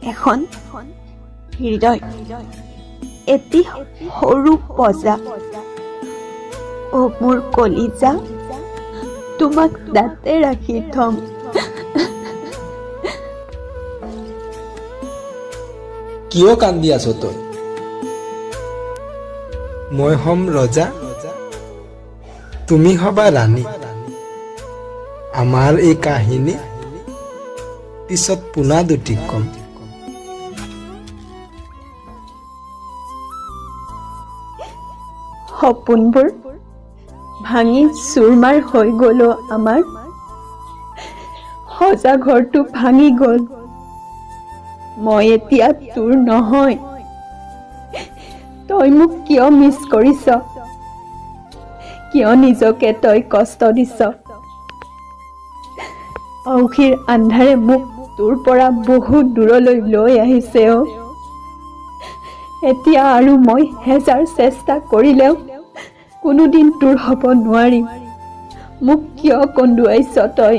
এখন হৃদয় এটি সৰু পজা মোৰ কলিজা তোমাক দাঁতে ৰাখি থম কিয় কান্দি আছ তই মই হম ৰজা তুমি হবা ৰাণী আমাৰ এই কাহিনী পিছত পুনা দুটি কম সপোনবোৰ ভাঙি চুৰমাৰ হৈ গ'ল আমাৰ সজা ঘৰটো ভাঙি গ'ল মই এতিয়া তোৰ নহয় তই মোক কিয় মিছ কৰিছ কিয় নিজকে তই কষ্ট দিছ অউখীৰ আন্ধাৰে মোক তোৰ পৰা বহুত দূৰলৈ লৈ আহিছে এতিয়া আৰু মই হেজাৰ চেষ্টা কৰিলেও কোনোদিন তোৰ হ'ব নোৱাৰিম মোক কিয় কন্দুৱাইছ তই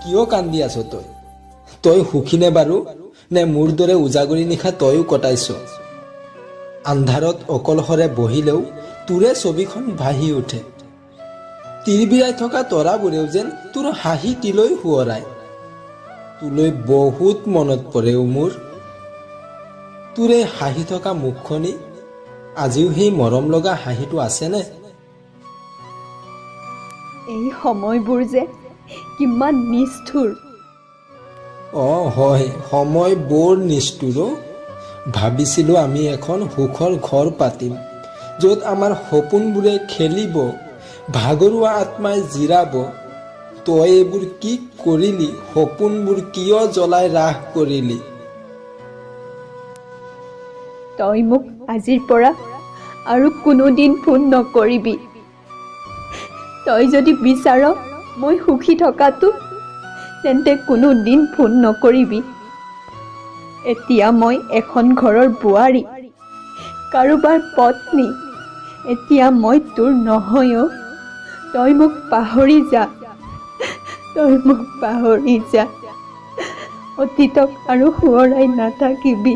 কিয় কান্দি আছ তই সুখীনে বাৰু নে মোৰ দৰে উজাগৰি নিশা তইও কটাইছ আন্ধাৰত অকলশৰে বহিলেও তোৰে ছবিখন ভাহি উঠে তিৰবিৰাই থকা তৰাবোৰেও যেন তোৰ হাঁহি তিলৈ শুৱৰাই তোলৈ বহুত মনত পৰে মোৰ তোৰ এই হাঁহি থকা মুখখনি আজিও সেই মৰম লগা হাঁহিটো আছেনে এই সময়বোৰ যে কিমান নিষ্ঠুৰ হয় সময় বৰ নিষ্ঠুৰ ভাবিছিলো আমি এখন সুখৰ ঘৰ পাতিম য'ত আমাৰ সপোনবোৰে খেলিব ভাগৰুৱা আত্মাই জিৰাব তই এইবোৰ কি কৰিলি সপোনবোৰ কিয় জ্বলাই ৰাখ কৰিলি তই মোক আজিৰ পৰা আৰু কোনোদিন ফোন নকৰিবি তই যদি বিচাৰ মই সুখী থকাটো তেন্তে কোনোদিন ফোন নকৰিবি এতিয়া মই এখন ঘৰৰ বোৱাৰী কাৰোবাৰ পত্নী এতিয়া মই তোৰ নহয় তই মোক পাহৰি যা অতীতক আৰু সোঁৱৰাই নাথাকিবি